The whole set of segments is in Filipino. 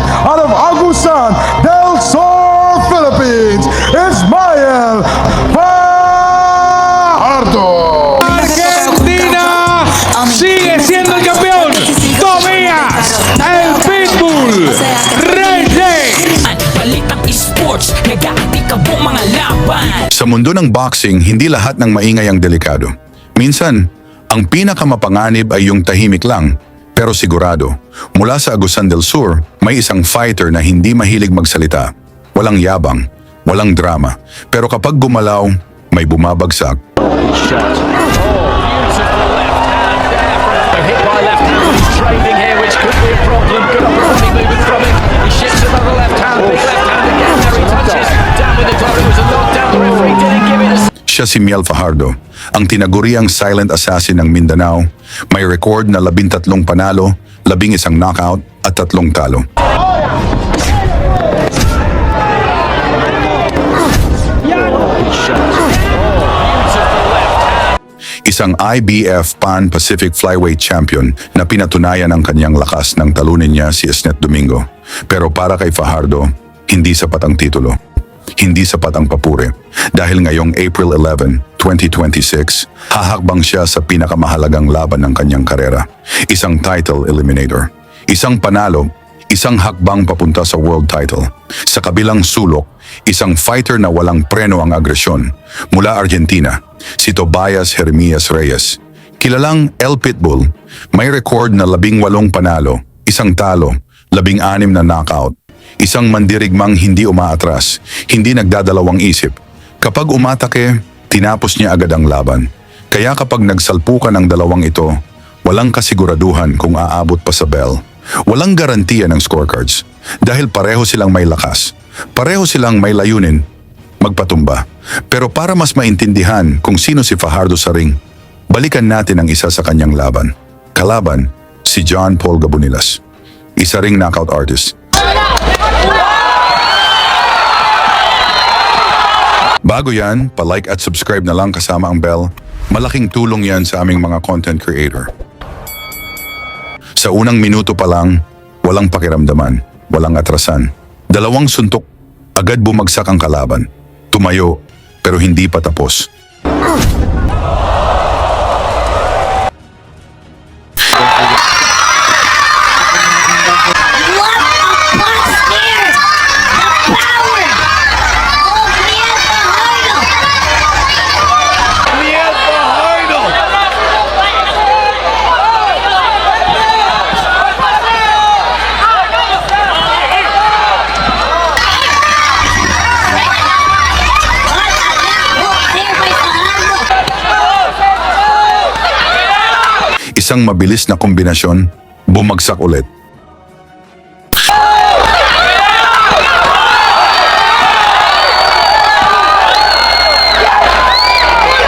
out of Agusan del Sur, Philippines, Ismael Fajardo. Argentina sigue siendo el campeón. Tobias, el Pitbull Reyes. Balitang esports, nag-aatikabong mga laban. Sa mundo ng boxing, hindi lahat ng maingay ang delikado. Minsan, ang pinakamapanganib ay yung tahimik lang, pero sigurado. Mula sa Agusan del Sur, may isang fighter na hindi mahilig magsalita. Walang yabang, walang drama. Pero kapag gumalaw, may bumabagsak. Siya si Miel Fajardo, ang tinaguriang silent assassin ng Mindanao. May record na 13 panalo, 11 knockout at 3 talo. Isang IBF Pan-Pacific Flyweight Champion na pinatunayan ang kanyang lakas ng talunin niya si Esnet Domingo. Pero para kay Fajardo, hindi sapat ang titulo. Hindi sapat ang papuri. Dahil ngayong April 11, 2026, hahakbang siya sa pinakamahalagang laban ng kanyang karera. Isang title eliminator. Isang panalo, isang hakbang papunta sa world title. Sa kabilang sulok, isang fighter na walang preno ang agresyon. Mula Argentina, si Tobias Jeremias Reyes. Kilalang El Pitbull, may record na 18 panalo, 1 talo, 16 na knockout. Isang mandirigmang hindi umaatras, hindi nagdadalawang isip. Kapag umatake, tinapos niya agad ang laban. Kaya kapag nagsalpukan ang dalawang ito, walang kasiguraduhan kung aabot pa sa bell. Walang garantiya ng scorecards. Dahil pareho silang may lakas. Pareho silang may layunin, magpatumba. Pero para mas maintindihan kung sino si Fajardo sa ring, balikan natin ang isa sa kanyang laban. Kalaban, si John Paul Gabonilas. Isa ring knockout artist. Bago yan, pa-like at subscribe na lang kasama ang bell. Malaking tulong yan sa aming mga content creator. Sa unang minuto pa lang, walang pakiramdaman, walang atrasan. 2 suntok, agad bumagsak ang kalaban. Tumayo, pero hindi pa tapos. Isang mabilis na kombinasyon, bumagsak ulit.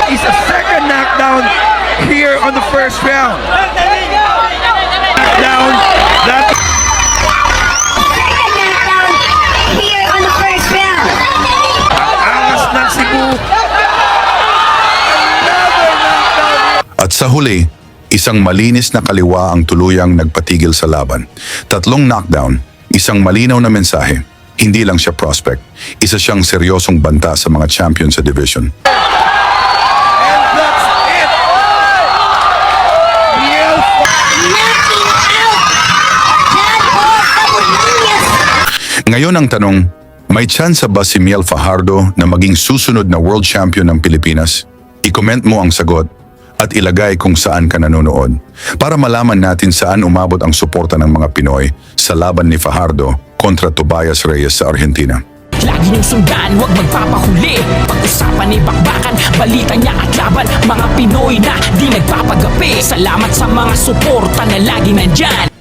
It's a second knockdown here on the first round. Knockdown. That Here on the first round. angas ng Cebu. At sa huli, isang malinis na kaliwa ang tuluyang nagpatigil sa laban. 3 knockdown, isang malinaw na mensahe. Hindi lang siya prospect, isa siyang seryosong banta sa mga champion sa division. Knocking out John Paul Gabonilas. Ngayon ang tanong, may tsansa ba si Miel Fajardo na maging susunod na world champion ng Pilipinas? I-comment mo ang sagot at ilagay kung saan ka nanonood para malaman natin saan umabot ang suporta ng mga Pinoy sa laban ni Fajardo kontra Tobias Reyes sa Argentina. Lagi niyong sundan, huwag magpapahuli. Pag-usapan ni bakbakan, balita niya at laban. Mga Pinoy na di nagpapagapi. Salamat sa mga suporta na lagi nandyan.